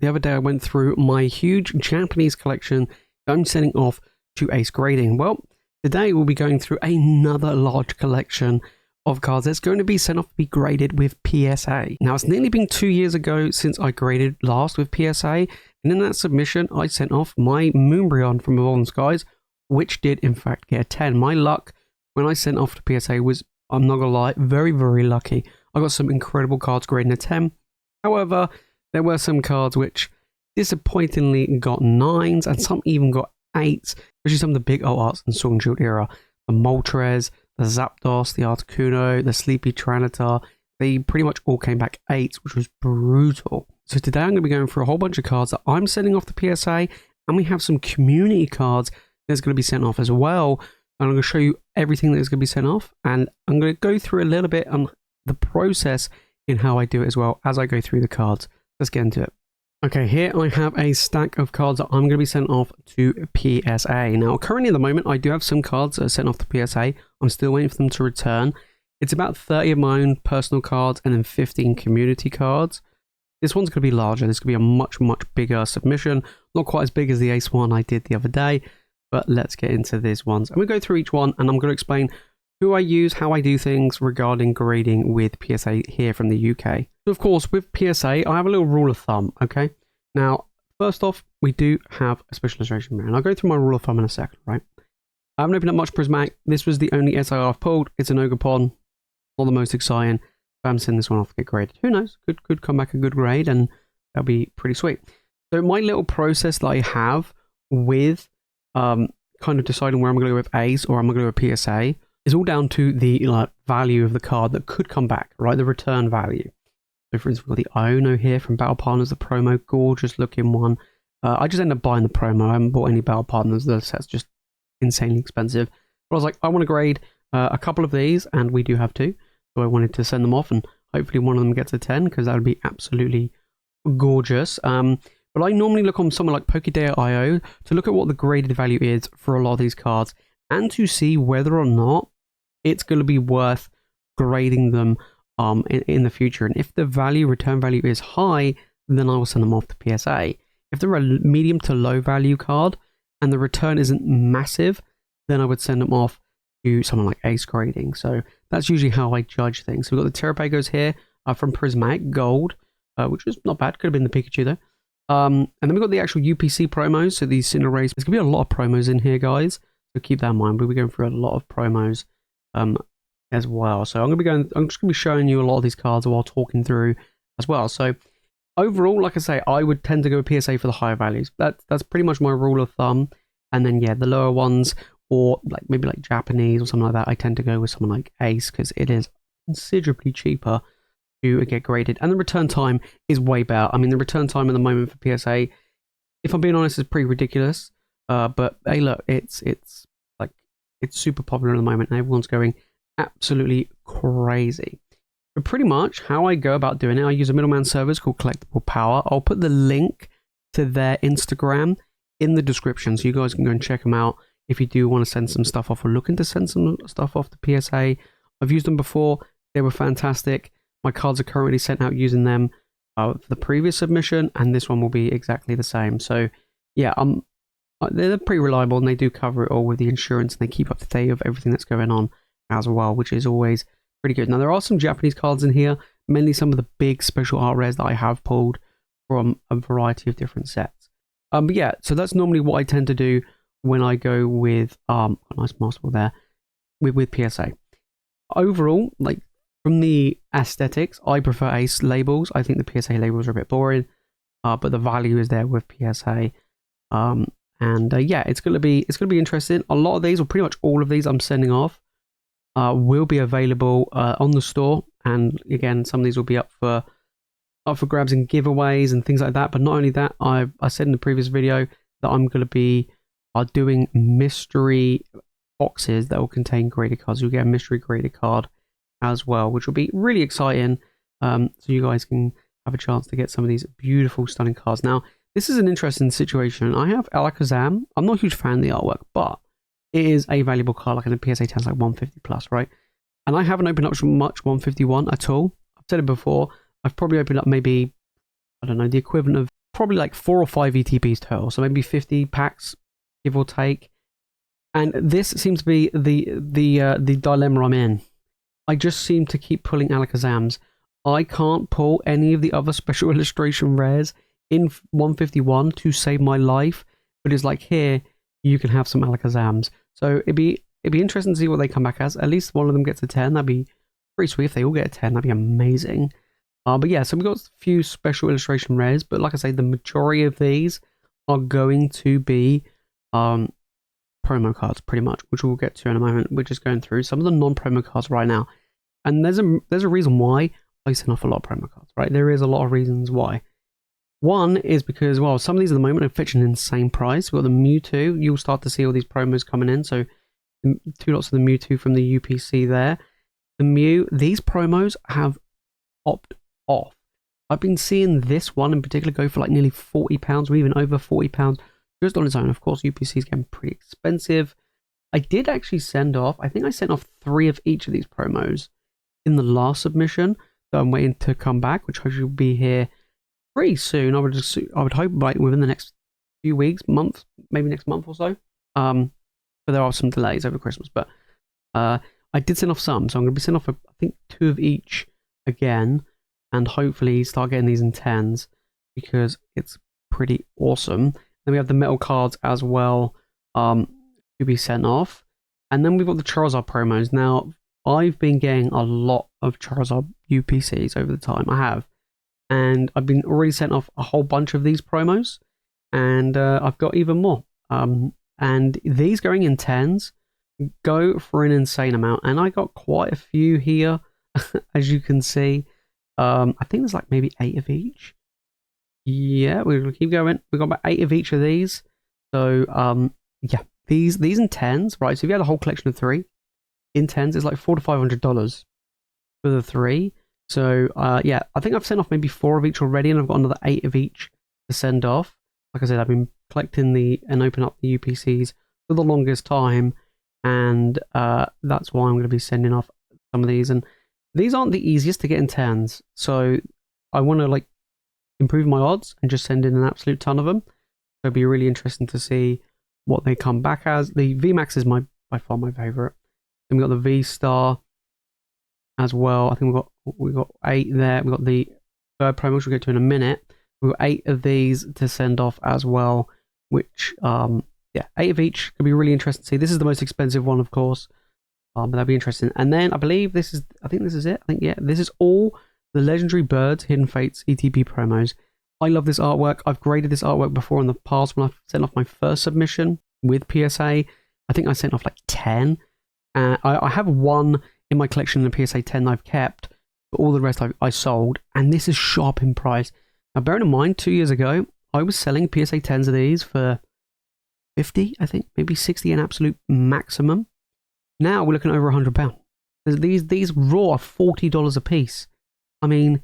The other day I went through my huge Japanese collection that I'm sending off to ace grading. Well, today we'll be going through another large collection of cards that's going to be sent off to be graded with PSA. Now, it's nearly been 2 years ago since I graded last with PSA, and in that submission I sent off my Moonbryon from Evolving Skies, which did in fact get a 10. My luck when I sent off to PSA was, I'm not gonna lie, very, very lucky. I got some incredible cards grading a 10. However, there were some cards which disappointingly got 9s, and some even got 8s, especially some of the big old arts and Sword and Shield era. The Moltres, the Zapdos, the Articuno, the Sleepy Tyranitar, they pretty much all came back 8s, which was brutal. So today I'm going to be going through a whole bunch of cards that I'm sending off to PSA, and we have some community cards that's going to be sent off as well. And I'm going to show you everything that is going to be sent off, and I'm going to go through a little bit on the process in how I do it as well as I go through the cards. Let's get into it. Okay, here I have a stack of cards that I'm going to be sent off to PSA. Now, currently at the moment, I do have some cards that are sent off to PSA. I'm still waiting for them to return. It's about 30 of my own personal cards and then 15 community cards. This one's going to be larger. This could be a much, much bigger submission. Not quite as big as the Ace one I did the other day, but let's get into these ones. I'm going to go through each one, and I'm going to explain who I use, how I do things regarding grading with PSA here from the UK. So of course, with PSA, I have a little rule of thumb, okay? Now, first off, we do have a special illustration mirror, and I'll go through my rule of thumb in a second, right? I haven't opened up much Prismatic. This was the only SIR I've pulled. It's an Ogapon, not the most exciting, but I'm sending this one off to get graded. Who knows? Could come back a good grade, and that'll be pretty sweet. So my little process that I have with kind of deciding where I'm going to go with Ace or I'm going to go with PSA is all down to the value of the card that could come back, right? The return value. So for instance, we've got the Iono here from Battle Partners, the promo, gorgeous looking one. I just ended up buying the promo. I haven't bought any Battle Partners. The set's just insanely expensive. But I was like, I want to grade a couple of these, and we do have 2. So I wanted to send them off, and hopefully one of them gets a 10, because that would be absolutely gorgeous. But I normally look on somewhere like PokeJace.io to look at what the graded value is for a lot of these cards, and to see whether or not it's going to be worth grading them in the future. And if the return value is high, then I will send them off to PSA. If they're a medium to low value card and the return isn't massive, then I would send them off to someone like Ace Grading. So that's usually how I judge things. So we've got the Terrapagos here from Prismatic Gold, which is not bad. Could have been the Pikachu though. And then we've got the actual UPC promos. So these Cinderace. There's going to be a lot of promos in here, guys. So keep that in mind. We'll be going through a lot of promos as well. So I'm just going to be showing you a lot of these cards while talking through as well. So overall, like I say, I would tend to go with PSA for the higher values. That's pretty much my rule of thumb. And then yeah, the lower ones, or maybe like Japanese or something like that, I tend to go with someone like Ace, because it is considerably cheaper to get graded, and the return time is way better. I mean, the return time at the moment for PSA, if I'm being honest, is pretty ridiculous. But hey, look, it's super popular at the moment, and everyone's going absolutely crazy. But pretty much how I go about doing it, I use a middleman service called Collectible Power. I'll put the link to their Instagram in the description, so you guys can go and check them out if you do want to send some stuff off or looking to send some stuff off to PSA. I've used them before. They were fantastic. My cards are currently sent out using them for the previous submission, and this one will be exactly the same. So yeah, they're pretty reliable, and they do cover it all with the insurance, and they keep up to date of everything that's going on as well, which is always pretty good. Now, there are some Japanese cards in here, mainly some of the big special art rares that I have pulled from a variety of different sets. But yeah, so that's normally what I tend to do when I go with a nice master ball there with PSA. Overall, like from the aesthetics, I prefer Ace labels. I think the PSA labels are a bit boring, but the value is there with PSA. Yeah, it's gonna be interesting. A lot of these, or pretty much all of these, I'm sending off will be available on the store, and again, some of these will be up for grabs and giveaways and things like that. But not only that, I said in the previous video that I'm going to be doing mystery boxes that will contain graded cards. You'll get a mystery graded card as well, which will be really exciting. So you guys can have a chance to get some of these beautiful, stunning cards. Now, this is an interesting situation. I have Alakazam. I'm not a huge fan of the artwork, but it is a valuable card. Like in the PSA 10, it's like 150 plus, right? And I haven't opened up much 151 at all. I've said it before. I've probably opened up maybe, I don't know, the equivalent of probably like 4 or 5 ETBs total, so maybe 50 packs, give or take. And this seems to be the dilemma I'm in. I just seem to keep pulling Alakazams. I can't pull any of the other special illustration rares in 151 to save my life, but it's like, here, you can have some Alakazams. So it'd be interesting to see what they come back as. At least one of them gets a 10. That'd be pretty sweet. If they all get a 10, that'd be amazing. But yeah, so we've got a few special illustration rares, but like I say, the majority of these are going to be promo cards, pretty much, which we'll get to in a moment. We're just going through some of the non-promo cards right now. And there's a reason why I send off a lot of promo cards, right? There is a lot of reasons why. One is because, well, some of these at the moment are fetching an insane price. We've got the Mewtwo. You'll start to see all these promos coming in. So 2 lots of the Mewtwo from the UPC there. The Mew, these promos have popped off. I've been seeing this one in particular go for like nearly £40 or even over £40 just on its own. Of course, UPC is getting pretty expensive. I did actually send off, I think I sent off 3 of each of these promos in the last submission that I'm waiting to come back, which hopefully will be here pretty soon. I would hope like within the next few weeks, month, maybe next month or so. But there are some delays over Christmas. But I did send off some, so I'm going to be sending off, I think, 2 of each again, and hopefully start getting these in 10s because it's pretty awesome. Then we have the metal cards as well to be sent off, and then we've got the Charizard promos. Now, I've been getting a lot of Charizard UPCs over the time. I have. And I've been already sent off a whole bunch of these promos, and I've got even more. And these going in 10s go for an insane amount, and I got quite a few here, as you can see. I think there's like maybe 8 of each. Yeah, we'll keep going. We've got about 8 of each of these. So, yeah, these in 10s, right? So if you had a whole collection of 3, in 10s, it's like $400 to $500 for the 3. So, yeah, I think I've sent off maybe 4 of each already, and I've got another 8 of each to send off. Like I said, I've been collecting and opening up the UPCs for the longest time, and that's why I'm going to be sending off some of these. And these aren't the easiest to get in 10s, so I want to like improve my odds and just send in an absolute ton of them. So it'll be really interesting to see what they come back as. The VMAX is by far my favorite. Then we got the V Star as well. I think we've got 8 there. We've got the third promo, which we'll get to in a minute. We've got 8 of these to send off as well, which yeah, 8 of each could be really interesting to see. This is the most expensive one, of course, but that'll be interesting. And then I believe this is it. Yeah, this is all the Legendary Birds Hidden Fates ETB promos. I love this artwork. I've graded this artwork before in the past when I sent off my first submission with PSA. I think I sent off like 10. I have 1 in my collection in the PSA 10 that I've kept, but all the rest I sold, and this is sharp in price. Now, bearing in mind, 2 years ago, I was selling PSA 10s of these for 50, I think, maybe 60 an absolute maximum. Now we're looking at over £100. These raw are $40 a piece. I mean,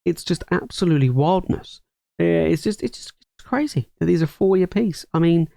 it's just absolutely wildness. It's just crazy that these are $40 a piece. I mean,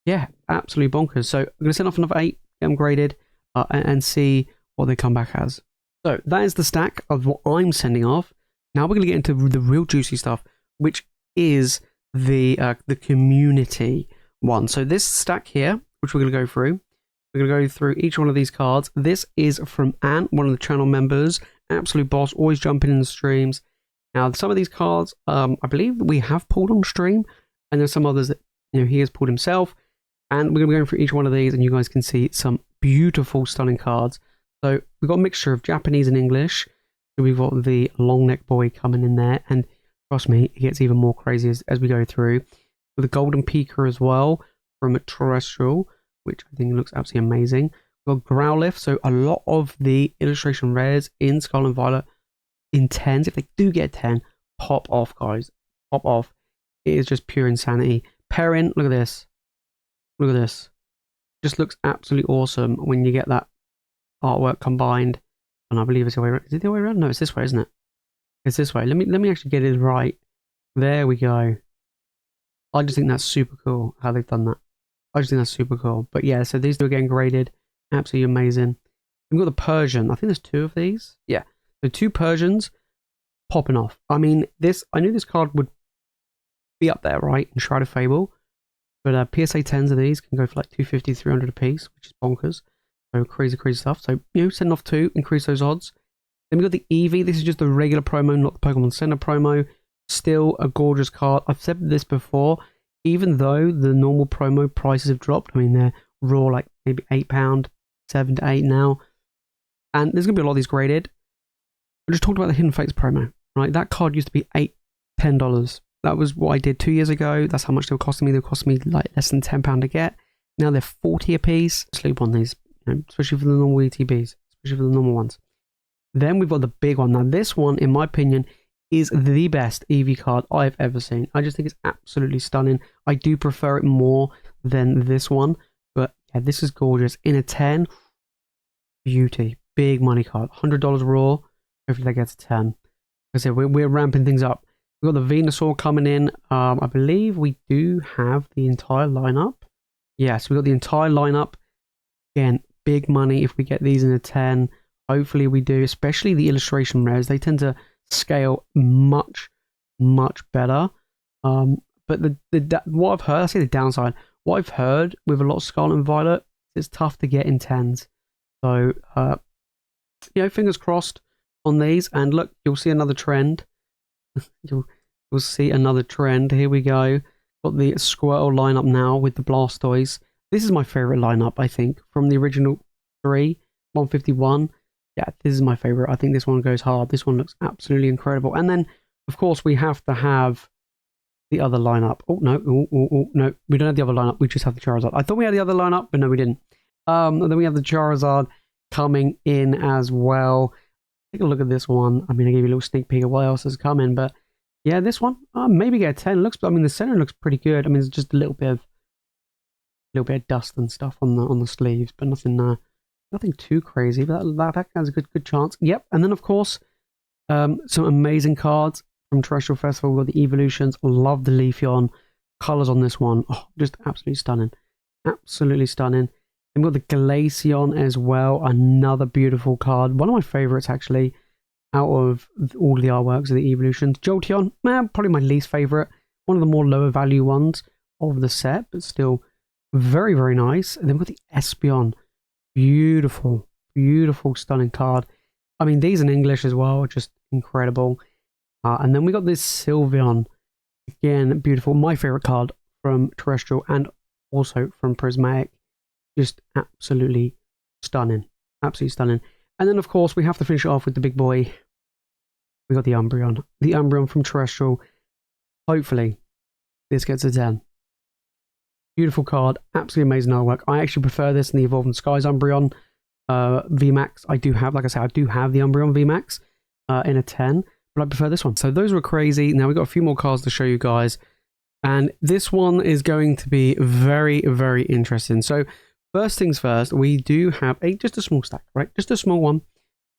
yeah, absolutely bonkers. So I'm going to send off another 8, get them graded, and see what they come back as. So that is the stack of what I'm sending off. Now we're going to get into the real juicy stuff, which is the community one. So this stack here, which we're going to go through, we're going to go through each one of these cards. This is from Ant, one of the channel members, absolute boss, always jumping in the streams. Now, some of these cards, I believe we have pulled on stream, and there's some others that he has pulled himself. And we're going to be going through each one of these, and you guys can see some beautiful, stunning cards. So we've got a mixture of Japanese and English. So we've got the long neck boy coming in there, and trust me, it gets even more crazy as we go through. With the golden Pika as well from a terrestrial, which I think looks absolutely amazing. We've got Growlithe, so a lot of the illustration rares in Scarlet and Violet in 10s. If they do get 10, pop off, guys. Pop off. It is just pure insanity. Perrin, look at this. Look at this. Just looks absolutely awesome when you get that artwork combined. And I believe it's the way around. Is it the way around? No, it's this way, isn't it? It's this way. Let me actually get it right. There we go. I just think that's super cool how they've done that. I just think that's super cool. But yeah, so these two are getting graded. Absolutely amazing. We've got the Persian. I think there's 2 of these. Yeah. So 2 Persians popping off. I mean, I knew this card would be up there, right? In Shroud of Fable. But PSA 10s of these can go for like 250, 300 a piece, which is bonkers. So crazy, crazy stuff. So, you know, send off 2, increase those odds. Then we got the Eevee. This is just the regular promo, not the Pokemon Center promo. Still a gorgeous card. I've said this before. Even though the normal promo prices have dropped, I mean, they're raw like maybe £8, 7 to 8 now. And there's going to be a lot of these graded. I just talked about the Hidden Fates promo, right? That card used to be $8, $10. That was what I did 2 years ago. That's how much they were costing me. They were costing me like less than £10 to get. Now they're 40 a piece. Sleep on these, you know, especially for the normal ETBs, especially for the normal ones. Then we've got the big one. Now this one, in my opinion, is the best Eevee card I've ever seen. I just think it's absolutely stunning. I do prefer it more than this one. But yeah, this is gorgeous. In a 10, beauty. Big money card. $100 raw. Hopefully that gets a 10. I said, we're ramping things up. We've got the Venusaur coming in. I believe we do have the entire lineup. Yes, we've got the entire lineup. Again, big money if we get these in a 10. Hopefully we do, especially the illustration rares. They tend to scale much, much better. But what I've heard, I say the downside, what I've heard with a lot of Scarlet and Violet, it's tough to get in 10s. So, you know, fingers crossed on these. And look, you'll see another trend. You'll see another trend. Here we go. Got the Squirtle lineup now with the Blastoise. This is my favorite lineup, I think, from the original 3, 151. Yeah, this is my favorite. I think this one goes hard. This one looks absolutely incredible. And then, of course, we have to have the other lineup. Oh, no. No. We don't have the other lineup. We just have the Charizard. I thought we had the other lineup, but no, we didn't. And then we have the Charizard coming in as well. Take a look at this one. I mean, I gave you a little sneak peek of what else is coming, but yeah, this one, maybe get a 10. Looks, I mean, the center looks pretty good. I mean, there's just a little bit of dust and stuff on the sleeves, but nothing too crazy. But that has a good chance. Yep, and then of course, some amazing cards from Terrestrial Festival. We've got the Evolutions. Love the Leafeon colors on this one. Oh, just absolutely stunning, absolutely stunning. And we've got the Glaceon as well. Another beautiful card. One of my favorites, actually, out of all the artworks of the Evolutions. Jolteon, probably my least favorite. One of the more lower value ones of the set, but still very, very nice. And then we've got the Espeon. Beautiful, beautiful, stunning card. I mean, these in English as well, just incredible. And then we got this Sylveon. Again, beautiful. My favorite card from Terrestrial and also from Prismatic. Just absolutely stunning. Absolutely stunning. And then, of course, we have to finish it off with the big boy. We got the Umbreon. The Umbreon from Terrestrial. Hopefully, this gets a 10. Beautiful card. Absolutely amazing artwork. I actually prefer this than the Evolving Skies Umbreon VMAX. I do have, like I said, I do have the Umbreon VMAX in a 10. But I prefer this one. So those were crazy. Now, we've got a few more cards to show you guys. And this one is going to be very, very interesting. So, first things first, we do have just a small stack, right? Just a small one.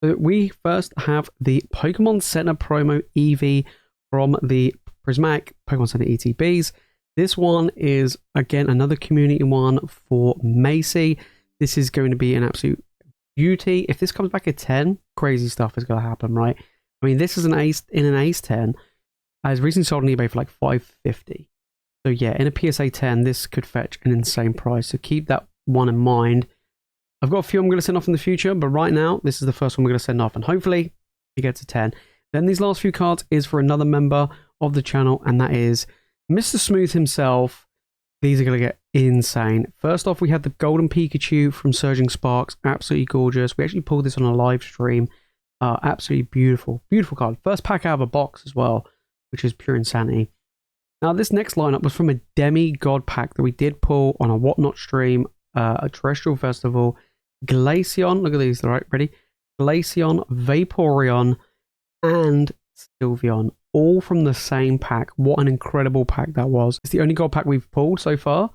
So we first have the Pokemon Center promo Eevee from the Prismatic Pokemon Center ETBs. This one is, again, another community one for Macy. This is going to be an absolute beauty. If this comes back at 10, crazy stuff is going to happen, right? I mean, this is an ace in an ace 10. Has recently sold on eBay for like $550. So yeah, in a PSA 10, this could fetch an insane price. So keep that one in mind. I've got a few I'm going to send off in the future, but right now, this is the first one we're going to send off, and hopefully it gets a 10. Then these last few cards is for another member of the channel, and that is Mr. Smooth himself. These are going to get insane. First off, we have the Golden Pikachu from Surging Sparks. Absolutely gorgeous. We actually pulled this on a live stream. Absolutely beautiful. Beautiful card. First pack out of a box as well, which is pure insanity. Now, this next lineup was from a Demigod pack that we did pull on a Whatnot stream, a Terrestrial Festival. Glaceon, look at these, all right, ready? Glaceon, Vaporeon, and Sylveon, all from the same pack. What an incredible pack that was. It's the only gold pack we've pulled so far,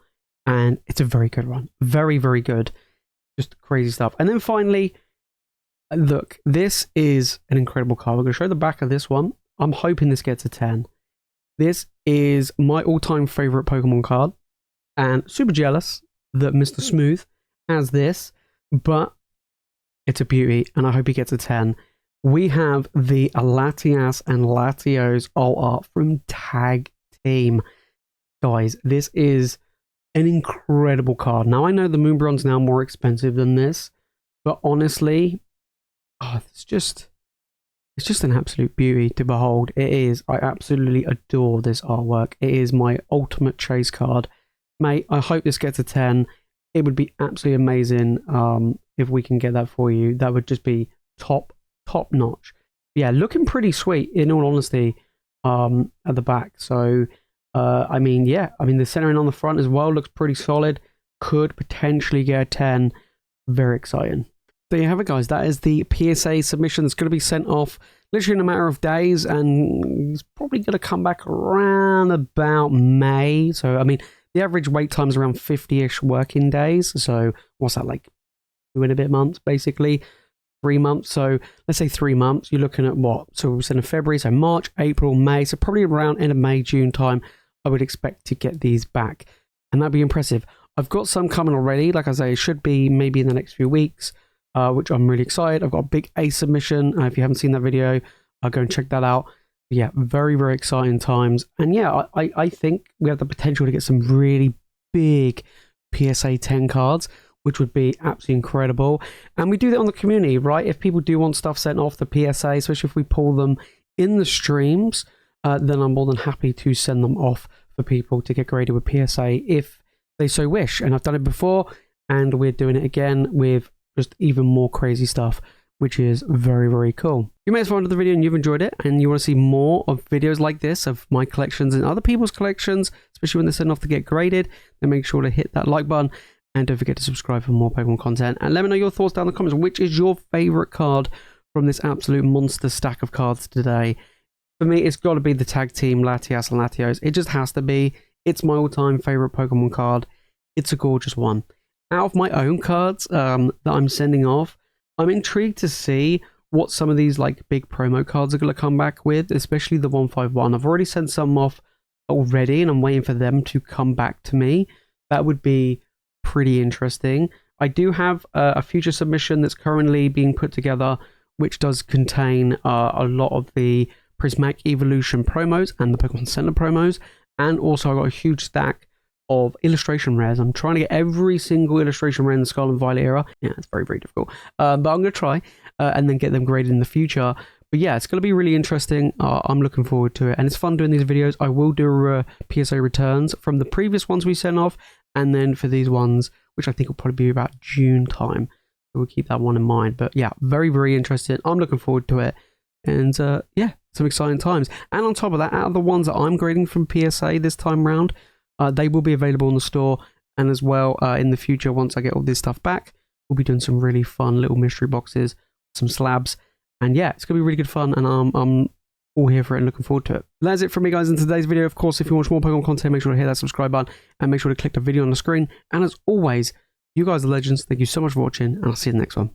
and it's a very good one. Very, very good. Just crazy stuff. And then finally, look, this is an incredible card. We're going to show the back of this one. I'm hoping this gets a 10. This is my all-time favorite Pokemon card, and super jealous that Mr. Smooth has this, but it's a beauty, and I hope he gets a 10. We have the Latias and Latios all art from Tag Team. Guys, this is an incredible card. Now, I know the Moonbron's now more expensive than this, but honestly, it's just an absolute beauty to behold. It is. I absolutely adore this artwork. It is my ultimate chase card. Mate, I hope this gets a 10. It would be absolutely amazing if we can get that for you. That would just be top notch. Yeah, looking pretty sweet, in all honesty, at the back. So, I mean, the centering on the front as well looks pretty solid. Could potentially get a 10. Very exciting. There you have it, guys. That is the PSA submission that's going to be sent off literally in a matter of days, and it's probably going to come back around about May. So, I mean, the average wait time is around 50-ish working days. So, what's that, like 2 and a bit months, basically? 3 months. So, let's say 3 months. You're looking at what? So, we're in February, so March, April, May. So, probably around end of May, June time, I would expect to get these back. And that'd be impressive. I've got some coming already. Like I say, it should be maybe in the next few weeks. Which I'm really excited. I've got a big A submission. If you haven't seen that video, go and check that out. But yeah, very, very exciting times. And yeah, I think we have the potential to get some really big PSA 10 cards, which would be absolutely incredible. And we do that on the community, right? If people do want stuff sent off the PSA, especially if we pull them in the streams, then I'm more than happy to send them off for people to get graded with PSA if they so wish. And I've done it before, and we're doing it again with just even more crazy stuff, which is very, very cool. You may have found the video and you've enjoyed it, and you want to see more of videos like this of my collections and other people's collections, especially when they're sent off to get graded, then make sure to hit that like button, and don't forget to subscribe for more Pokemon content. And let me know your thoughts down in the comments. Which is your favorite card from this absolute monster stack of cards today? For me, it's got to be the tag team Latias and Latios. It just has to be. It's my all-time favorite Pokemon card. It's a gorgeous one. Out of my own cards that I'm sending off, I'm intrigued to see what some of these like big promo cards are going to come back with, especially the 151. I've already sent some off already, and I'm waiting for them to come back to me. That would be pretty interesting. I do have a future submission that's currently being put together, which does contain a lot of the Prismatic Evolution promos and the Pokemon Center promos, and also I've got a huge stack of illustration rares. I'm trying to get every single illustration rare in the Scarlet and Violet era. Yeah, it's very, very difficult. But I'm going to try and then get them graded in the future. But yeah, it's going to be really interesting. I'm looking forward to it. And it's fun doing these videos. I will do PSA returns from the previous ones we sent off. And then for these ones, which I think will probably be about June time. So we'll keep that one in mind. But yeah, very, very interesting. I'm looking forward to it. And yeah, some exciting times. And on top of that, out of the ones that I'm grading from PSA this time round, they will be available in the store, and as well in the future, once I get all this stuff back, we'll be doing some really fun little mystery boxes, some slabs, and yeah, it's going to be really good fun, and I'm all here for it and looking forward to it. That's it from me, guys, in today's video. Of course, if you want more Pokemon content, make sure to hit that subscribe button, and make sure to click the video on the screen, and as always, you guys are legends. Thank you so much for watching, and I'll see you in the next one.